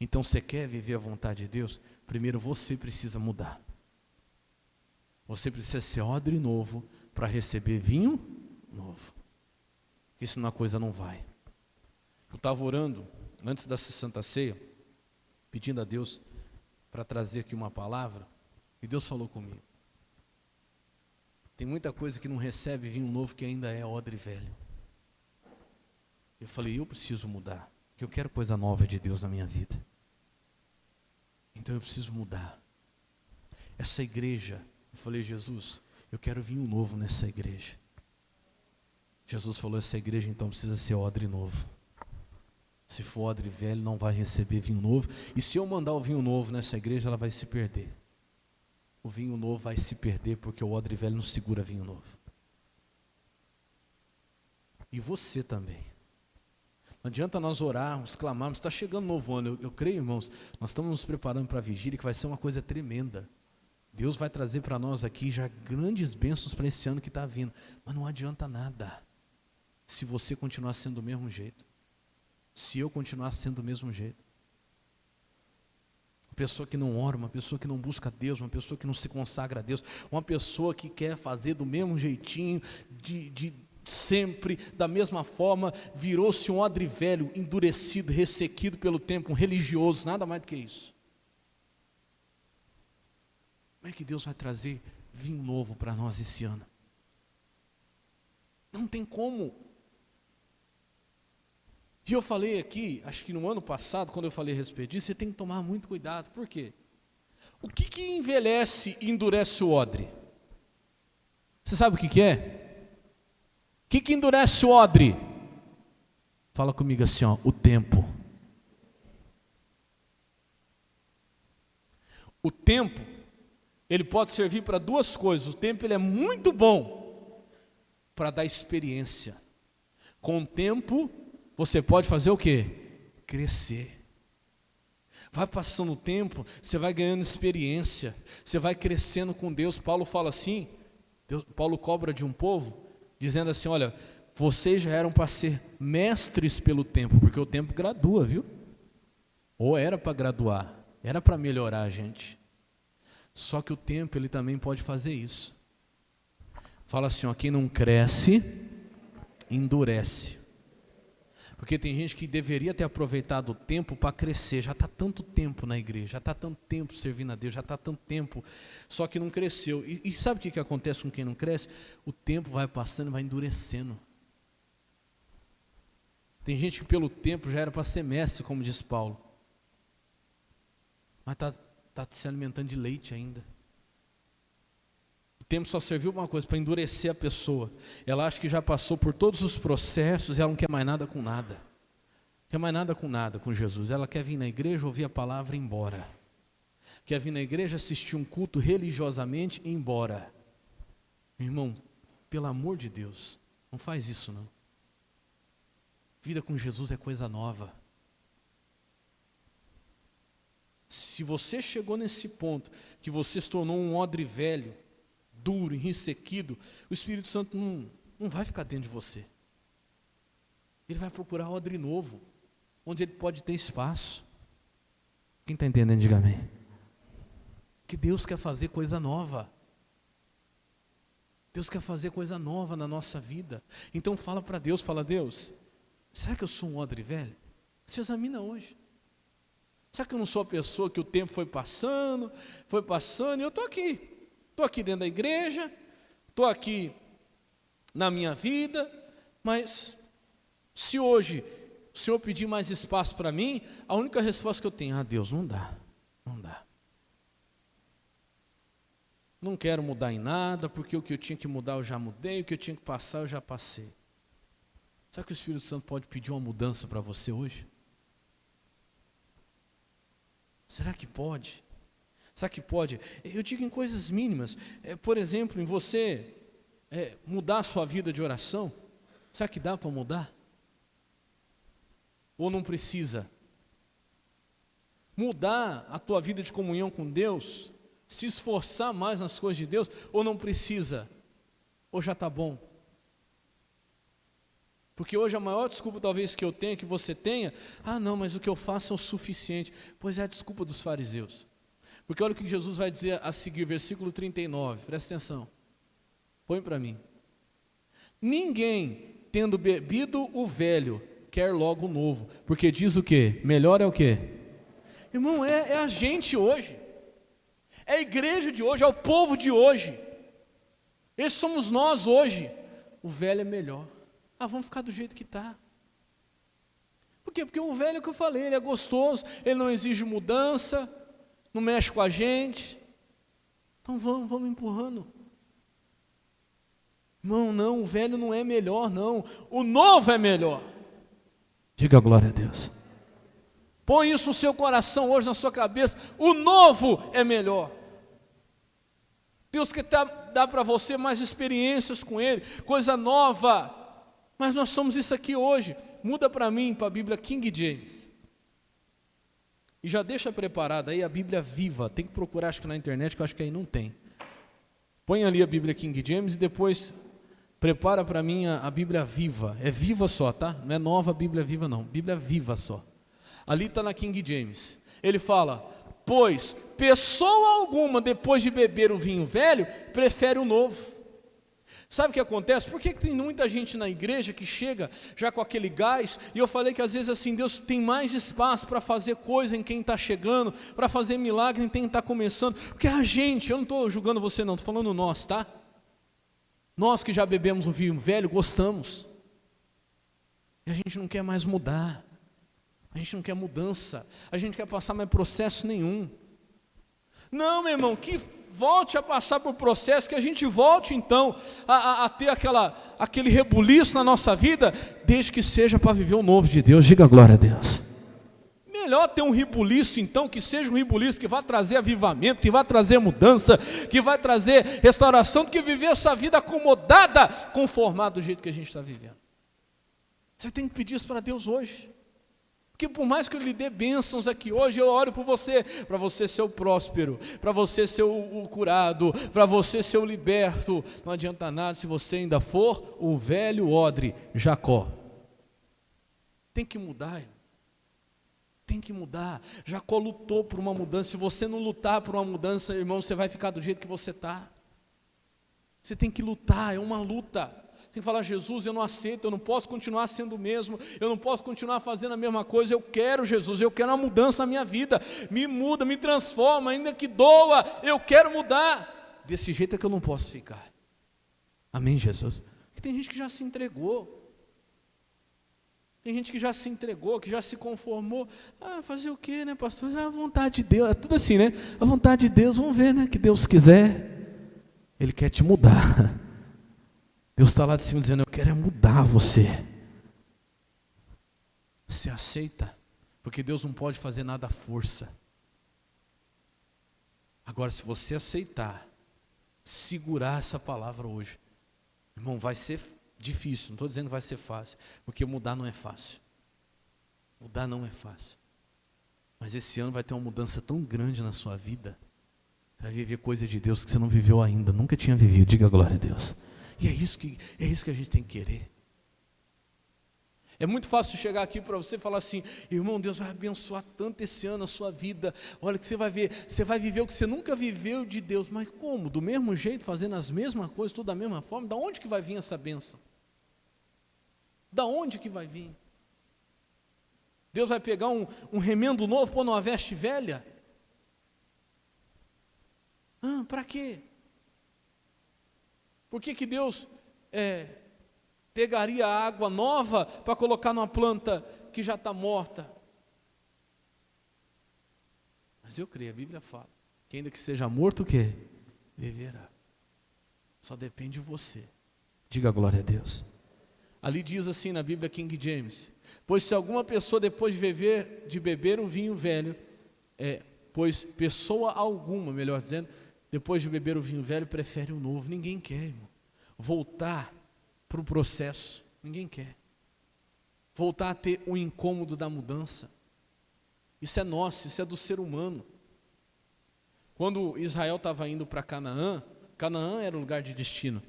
Então, você quer viver a vontade de Deus? Primeiro você precisa mudar. Você precisa ser odre novo para receber vinho novo. Porque senão a coisa não vai. Eu estava orando antes da Santa Ceia, pedindo a Deus para trazer aqui uma palavra, e Deus falou comigo. Tem muita coisa que não recebe vinho novo que ainda é odre velho. Eu falei, eu preciso mudar, porque eu quero coisa nova de Deus na minha vida. Então eu preciso mudar. Essa igreja, eu falei, Jesus, eu quero vinho novo nessa igreja. Jesus falou, essa igreja então precisa ser odre novo. Se for odre velho, não vai receber vinho novo. E se eu mandar o vinho novo nessa igreja, ela vai se perder. O vinho novo vai se perder, porque o odre velho não segura vinho novo. E você também. Não adianta nós orarmos, clamarmos, está chegando novo ano. Eu creio, irmãos, nós estamos nos preparando para a vigília, que vai ser uma coisa tremenda. Deus vai trazer para nós aqui já grandes bênçãos para esse ano que está vindo. Mas não adianta nada, se você continuar sendo do mesmo jeito. Se eu continuar sendo do mesmo jeito. Uma pessoa que não ora, uma pessoa que não busca Deus, uma pessoa que não se consagra a Deus, uma pessoa que quer fazer do mesmo jeitinho, de sempre, da mesma forma, virou-se um odre velho, endurecido, ressequido pelo tempo, um religioso, nada mais do que isso. Como é que Deus vai trazer vinho novo para nós esse ano? Não tem como. E eu falei aqui, acho que no ano passado, quando eu falei a respeito disso, você tem que tomar muito cuidado. Por quê? O que envelhece e endurece o odre? Você sabe o que é? O que endurece o odre? Fala comigo assim, ó, o tempo. O tempo, ele pode servir para duas coisas. O tempo ele é muito bom para dar experiência. Com o tempo, você pode fazer o quê? Crescer. Vai passando o tempo, você vai ganhando experiência, você vai crescendo com Deus. Paulo fala assim, Paulo cobra de um povo, dizendo assim, olha, vocês já eram para ser mestres pelo tempo, porque o tempo gradua, viu? Ou era para graduar, era para melhorar a gente. Só que o tempo, ele também pode fazer isso. Fala assim, ó, quem não cresce, endurece. Porque tem gente que deveria ter aproveitado o tempo para crescer. Já está tanto tempo na igreja, já está tanto tempo servindo a Deus, já está tanto tempo, só que não cresceu. E sabe o que acontece com quem não cresce? O tempo vai passando e vai endurecendo. Tem gente que pelo tempo já era para ser mestre, como diz Paulo. Mas está se alimentando de leite ainda. O tempo só serviu para uma coisa, para endurecer a pessoa. Ela acha que já passou por todos os processos e ela não quer mais nada com nada. Não quer mais nada com Jesus. Ela quer vir na igreja, ouvir a palavra e ir embora. Quer vir na igreja, assistir um culto religiosamente e ir embora. Irmão, pelo amor de Deus, não faz isso não. Vida com Jesus é coisa nova. Se você chegou nesse ponto, que você se tornou um odre velho, duro, enriquecido, o Espírito Santo não vai ficar dentro de você. Ele vai procurar odre novo, onde ele pode ter espaço. Quem está entendendo, diga amém. Que Deus quer fazer coisa nova. Deus quer fazer coisa nova na nossa vida. Então fala para Deus, fala, Deus, será que eu sou um odre velho? Se examina hoje. Será que eu não sou a pessoa que o tempo foi passando, e eu estou aqui. Estou aqui dentro da igreja, estou aqui na minha vida, mas se hoje o Senhor pedir mais espaço para mim, a única resposta que eu tenho, Deus, não dá. Não quero mudar em nada, porque o que eu tinha que mudar eu já mudei, o que eu tinha que passar eu já passei. Será que o Espírito Santo pode pedir uma mudança para você hoje? Será que pode? Será que pode? Eu digo em coisas mínimas. Por exemplo, em você mudar a sua vida de oração. Será que dá para mudar? Ou não precisa? Mudar a tua vida de comunhão com Deus, se esforçar mais nas coisas de Deus, ou não precisa? Ou já está bom? Porque hoje a maior desculpa talvez que eu tenha, que você tenha, não, mas o que eu faço é o suficiente. Pois é a desculpa dos fariseus. Porque olha o que Jesus vai dizer a seguir, versículo 39, presta atenção. Põe para mim. Ninguém, tendo bebido o velho, quer logo o novo, porque diz o quê? Melhor é o quê? Irmão, é a gente hoje, é a igreja de hoje, é o povo de hoje, esses somos nós hoje. O velho é melhor. Vamos ficar do jeito que está. Por quê? Porque o velho, é o que eu falei, ele é gostoso, ele não exige mudança, não mexe com a gente. Então vamos empurrando. Não, o velho não é melhor, não. O novo é melhor. Diga glória a Deus. Põe isso no seu coração hoje, na sua cabeça. O novo é melhor. Deus quer dar para você mais experiências com Ele, coisa nova. Mas nós somos isso aqui hoje. Muda para mim, para a Bíblia King James. E já deixa preparada aí a Bíblia Viva. Tem que procurar, acho que na internet, que eu acho que aí não tem. Põe ali a Bíblia King James e depois prepara para mim a Bíblia Viva. É viva só, tá? Não é nova Bíblia Viva não. Bíblia Viva só. Ali está na King James. Ele fala: pois pessoa alguma, depois de beber o vinho velho, prefere o novo. Sabe o que acontece? Por que tem muita gente na igreja que chega já com aquele gás? E eu falei que às vezes assim, Deus tem mais espaço para fazer coisa em quem está chegando, para fazer milagre em quem está começando. Porque a gente, eu não estou julgando você não, estou falando nós, tá? Nós que já bebemos um vinho velho, gostamos. E a gente não quer mais mudar. A gente não quer mudança. A gente quer passar mais processo nenhum. Não, meu irmão, que volte a passar por processo, que a gente volte então a ter aquele rebuliço na nossa vida, desde que seja para viver o novo de Deus. Diga glória a Deus. Melhor ter um rebuliço então, que seja um rebuliço que vai trazer avivamento, que vai trazer mudança, que vai trazer restauração, do que viver essa vida acomodada, conformada do jeito que a gente está vivendo. Você tem que pedir isso para Deus hoje. Porque por mais que eu lhe dê bênçãos aqui hoje, eu oro por você, para você ser o próspero, para você ser o curado, para você ser o liberto. Não adianta nada se você ainda for o velho odre Jacó. Tem que mudar, irmão. Tem que mudar. Jacó lutou por uma mudança. Se você não lutar por uma mudança, irmão, você vai ficar do jeito que você está. Você tem que lutar, é uma luta. Tem que falar: Jesus, eu não aceito, eu não posso continuar sendo o mesmo, eu não posso continuar fazendo a mesma coisa, eu quero, Jesus, eu quero uma mudança na minha vida, me muda, me transforma, ainda que doa, eu quero mudar. Desse jeito é que eu não posso ficar. Amém, Jesus? Porque tem gente que já se entregou, tem gente que já se entregou, que já se conformou. Fazer o quê, né, pastor? A vontade de Deus, é tudo assim, né? A vontade de Deus, vamos ver, né? Que Deus quiser, Ele quer te mudar. Deus está lá de cima dizendo: eu quero mudar você. Você aceita? Porque Deus não pode fazer nada à força. Agora, se você aceitar, segurar essa palavra hoje, irmão, vai ser difícil, não estou dizendo que vai ser fácil, porque mudar não é fácil. Mudar não é fácil. Mas esse ano vai ter uma mudança tão grande na sua vida. Você vai viver coisa de Deus que você não viveu ainda, nunca tinha vivido. Diga glória a Deus. E é isso que a gente tem que querer. É muito fácil chegar aqui para você e falar assim: irmão, Deus vai abençoar tanto esse ano a sua vida. Olha que você vai ver, você vai viver o que você nunca viveu de Deus. Mas como? Do mesmo jeito, fazendo as mesmas coisas, tudo da mesma forma? Da onde que vai vir essa bênção? Da onde que vai vir? Deus vai pegar um remendo novo, pôr numa veste velha? Para quê? Por que Deus pegaria água nova para colocar numa planta que já está morta? Mas eu creio, a Bíblia fala que ainda que seja morto, o quê? Viverá. Só depende de você. Diga glória a Deus. Ali diz assim na Bíblia King James: pois se alguma pessoa depois de beber o vinho velho, pois pessoa alguma, melhor dizendo, depois de beber o vinho velho, prefere o novo. Ninguém quer, irmão, voltar para o processo. Ninguém quer. Voltar a ter o incômodo da mudança. Isso é nosso, isso é do ser humano. Quando Israel estava indo para Canaã, Canaã era o lugar de destino.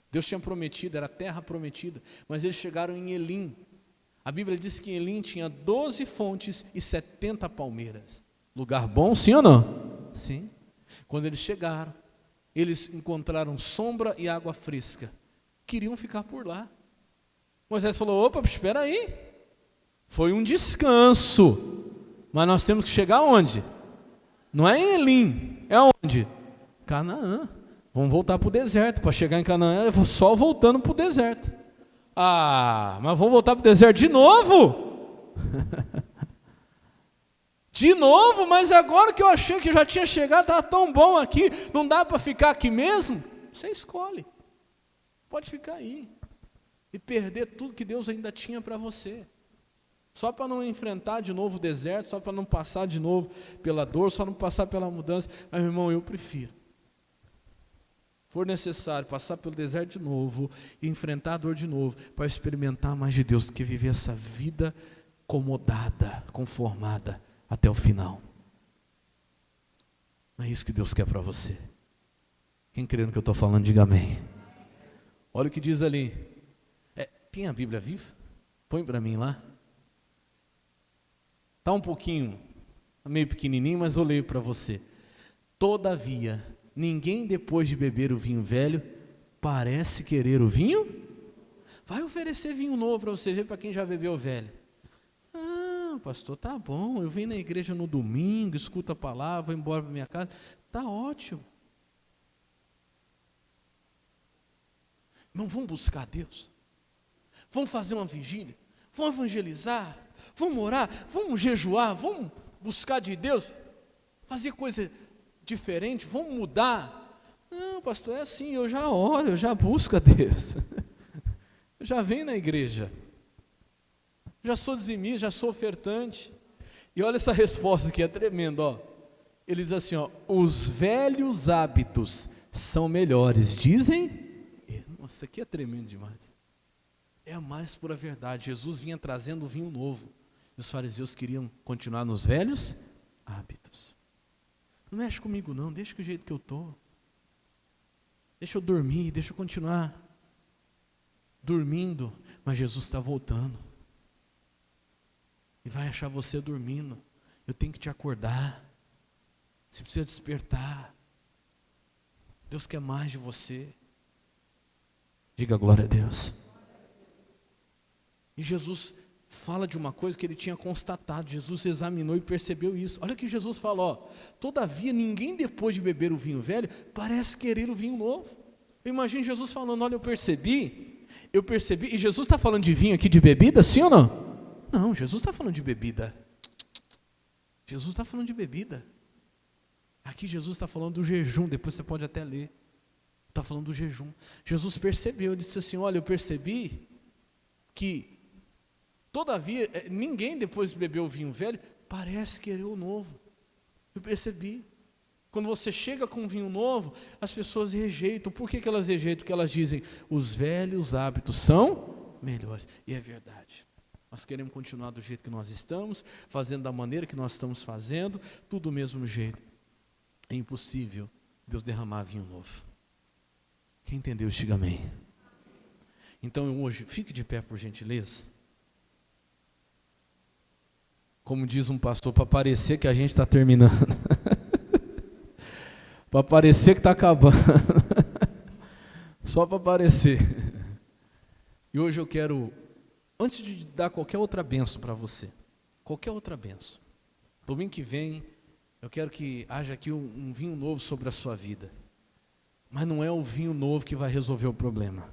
Deus tinha prometido, era a terra prometida, mas eles chegaram em Elim. A Bíblia diz que em Elim tinha 12 fontes e 70 palmeiras. Lugar bom, sim ou não? Sim. Quando eles chegaram, eles encontraram sombra e água fresca, queriam ficar por lá. Moisés falou, opa, espera aí. Foi um descanso. Mas nós temos que chegar aonde? Não é em Elim, é onde? Canaã. Vamos voltar para o deserto. Para chegar em Canaã, eu vou só voltando para o deserto. Ah, mas vamos voltar para o deserto de novo? De novo? Mas agora que eu achei que já tinha chegado, estava tão bom aqui, não dá para ficar aqui mesmo? Você escolhe. Pode ficar aí. E perder tudo que Deus ainda tinha para você. Só para não enfrentar de novo o deserto, só para não passar de novo pela dor, só não passar pela mudança. Mas, meu irmão, eu prefiro. For necessário passar pelo deserto de novo e enfrentar a dor de novo, para experimentar mais de Deus, do que viver essa vida acomodada, conformada até o final. Não é isso que Deus quer para você. Quem crê no que eu estou falando, diga amém. Olha o que diz ali. Tem a Bíblia viva? Põe para mim lá. Está um pouquinho, meio pequenininho, mas eu leio para você. Todavia, ninguém depois de beber o vinho velho, parece querer o vinho. Vai oferecer vinho novo para você ver, para quem já bebeu o velho. Ah, pastor, tá bom, eu venho na igreja no domingo, escuto a palavra, vou embora para minha casa. Tá ótimo. Não vamos buscar Deus? Vamos fazer uma vigília? Vamos evangelizar? Vamos orar? Vamos jejuar? Vamos buscar de Deus? Fazer coisa diferente? Vamos mudar? Não, pastor, é assim, eu já oro, eu já busco a Deus. Eu já venho na igreja. Já sou dizimista, já sou ofertante. E olha essa resposta aqui, é tremenda, ó. Ele diz assim, ó, os velhos hábitos são melhores, dizem? Nossa, isso aqui é tremendo demais. É a mais pura verdade. Jesus vinha trazendo vinho novo. E os fariseus queriam continuar nos velhos hábitos. Não mexe comigo não, deixa que o jeito que eu estou. Deixa eu dormir, deixa eu continuar dormindo. Mas Jesus está voltando. E vai achar você dormindo. Eu tenho que te acordar. Você precisa despertar. Deus quer mais de você. Diga glória a Deus. E Jesus fala de uma coisa que ele tinha constatado. Jesus examinou e percebeu isso. Olha o que Jesus fala, ó. Todavia ninguém depois de beber o vinho velho parece querer o vinho novo. Eu imagino Jesus falando, olha, eu percebi. E Jesus está falando de vinho aqui, de bebida, sim ou não? Não, Jesus está falando de bebida. Jesus está falando de bebida. Aqui Jesus está falando do jejum, depois você pode até ler. Está falando do jejum. Jesus percebeu, disse assim, olha, eu percebi que todavia, ninguém depois de beber o vinho velho, parece querer o novo. Eu percebi. Quando você chega com um vinho novo, as pessoas rejeitam. Por que elas rejeitam? Porque elas dizem, os velhos hábitos são melhores. E é verdade. Nós queremos continuar do jeito que nós estamos, fazendo da maneira que nós estamos fazendo, tudo do mesmo jeito. É impossível Deus derramar vinho novo. Quem entendeu, diga amém. Então hoje, fique de pé por gentileza. Como diz um pastor, para parecer que a gente está terminando. Para parecer que está acabando. Só para parecer. E hoje eu quero, antes de dar qualquer outra bênção para você, qualquer outra bênção, domingo que vem, eu quero que haja aqui um vinho novo sobre a sua vida. Mas não é o vinho novo que vai resolver o problema.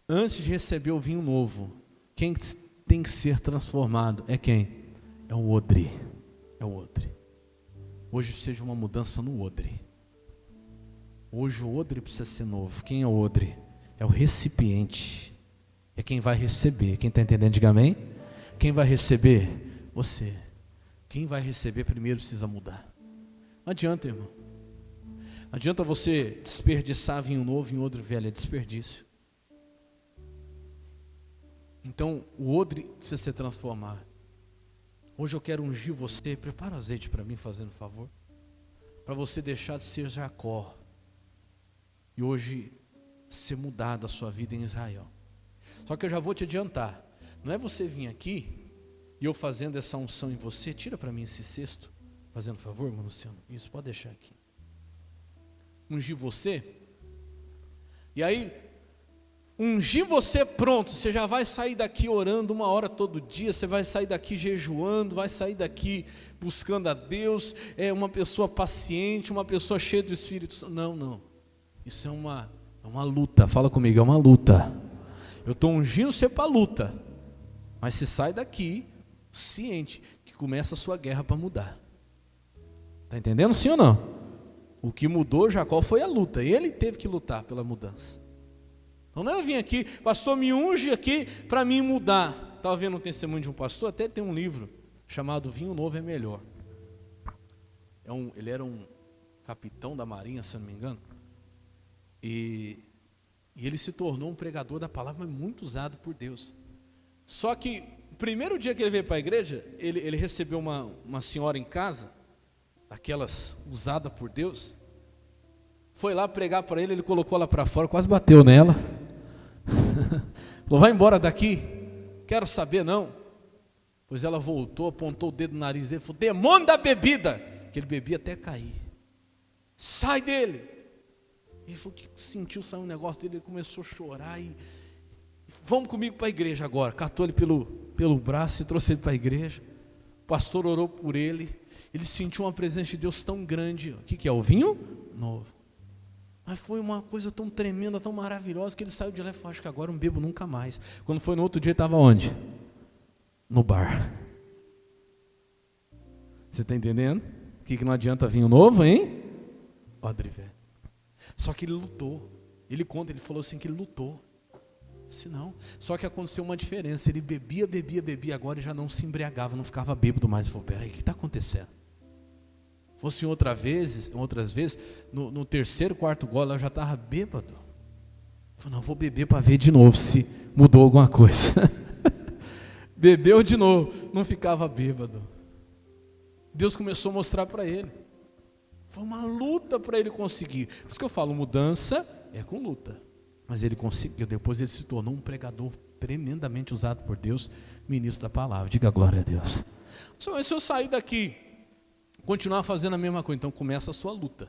Antes de receber o vinho novo, quem tem que ser transformado é quem? É o odre. É o odre. Hoje precisa de uma mudança no odre. Hoje o odre precisa ser novo. Quem é o odre? É o recipiente. É quem vai receber. Quem está entendendo, diga amém. Quem vai receber? Você. Quem vai receber primeiro precisa mudar. Não adianta, irmão. Não adianta você desperdiçar vinho novo em odre velho. É desperdício. Então o odre precisa ser transformado. Hoje eu quero ungir você. Prepara o azeite para mim, fazendo favor. Para você deixar de ser Jacó. E hoje ser mudado a sua vida em Israel. Só que eu já vou te adiantar. Não é você vir aqui e eu fazendo essa unção em você. Tira para mim esse cesto. Fazendo favor, irmão Luciano. Isso, pode deixar aqui. Ungir você. E aí, ungir você pronto, você já vai sair daqui orando 1 hora todo dia, você vai sair daqui jejuando, vai sair daqui buscando a Deus, uma pessoa paciente, uma pessoa cheia do Espírito Santo. Não, isso é uma luta, fala comigo, é uma luta. Eu estou ungindo você para a luta, mas você sai daqui ciente que começa a sua guerra para mudar. Está entendendo sim ou não? O que mudou Jacó foi a luta, ele teve que lutar pela mudança. Então não é eu vim aqui, pastor, me unge aqui para mim mudar. Estava vendo um testemunho de um pastor, até tem um livro chamado Vinho Novo é Melhor. Ele era um capitão da marinha, se não me engano, e ele se tornou um pregador da palavra, mas muito usado por Deus. Só que o primeiro dia que ele veio para a igreja, ele recebeu uma senhora em casa, daquelas usada por Deus, foi lá pregar para ele colocou ela para fora, quase bateu nela. Falou, vai embora daqui, quero saber não. Pois ela voltou, apontou o dedo no nariz dele, falou, demônio da bebida, que ele bebia até cair, sai dele. Ele falou que sentiu sair um negócio dele, ele começou a chorar e vamos comigo para a igreja agora. Catou ele pelo braço e trouxe ele para a igreja. O pastor orou por ele, ele sentiu uma presença de Deus tão grande. O que é? O vinho novo. Mas foi uma coisa tão tremenda, tão maravilhosa, que ele saiu de lá e falou, acho que agora não bebo nunca mais. Quando foi no outro dia, ele estava onde? No bar. Você está entendendo? Que não adianta vinho novo, hein? Padre velho. Só que ele lutou. Ele falou assim que ele lutou. Se não. Só que aconteceu uma diferença. Ele bebia, agora já não se embriagava, não ficava bêbado mais. Ele falou, peraí, o que está acontecendo? Fosse outras vezes, no terceiro, quarto gole, eu já estava bêbado. Falei, não, vou beber para ver de novo se mudou alguma coisa. Bebeu de novo, não ficava bêbado. Deus começou a mostrar para ele. Foi uma luta para ele conseguir. Por isso que eu falo, mudança é com luta. Mas ele conseguiu, depois ele se tornou um pregador tremendamente usado por Deus, ministro da palavra. Diga glória a Deus. Se eu sair daqui, continuar fazendo a mesma coisa, então começa a sua luta,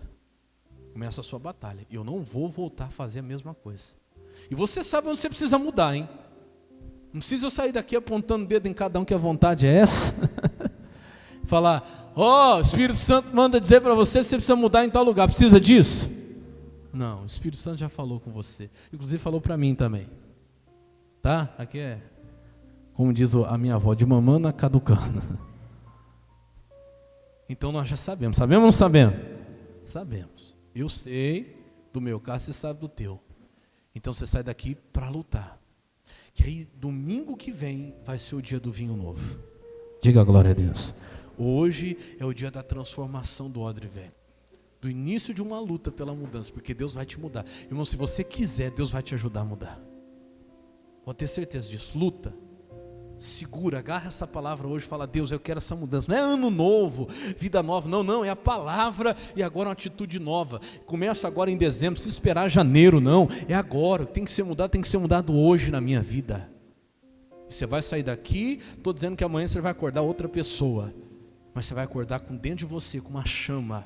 começa a sua batalha. E eu não vou voltar a fazer a mesma coisa. E você sabe onde você precisa mudar, hein? Não precisa eu sair daqui apontando o dedo em cada um que a vontade é essa. Falar, o Espírito Santo manda dizer para você que você precisa mudar em tal lugar. Precisa disso? Não, o Espírito Santo já falou com você. Inclusive falou para mim também. Tá? Aqui é, como diz a minha avó, de mamana caducana. Então nós já sabemos. Sabemos ou não sabemos? Sabemos. Eu sei do meu caso, você sabe do teu. Então você sai daqui para lutar. Que aí domingo que vem vai ser o dia do vinho novo. Diga glória a Deus. Hoje é o dia da transformação do odre velho. Do início de uma luta pela mudança, porque Deus vai te mudar. Irmão, se você quiser, Deus vai te ajudar a mudar. Pode ter certeza disso. Luta. Segura, agarra essa palavra hoje, fala, Deus, eu quero essa mudança. Não é ano novo, vida nova, não, é a palavra e agora uma atitude nova. Começa agora em dezembro, não precisa esperar janeiro, não, é agora, tem que ser mudado hoje na minha vida. E você vai sair daqui, estou dizendo que amanhã você vai acordar outra pessoa, mas você vai acordar com dentro de você, com uma chama,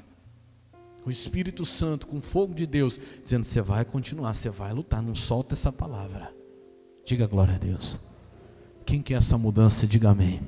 com o Espírito Santo, com o fogo de Deus, dizendo, você vai continuar, você vai lutar, não solta essa palavra. Diga glória a Deus. Quem quer essa mudança, diga amém.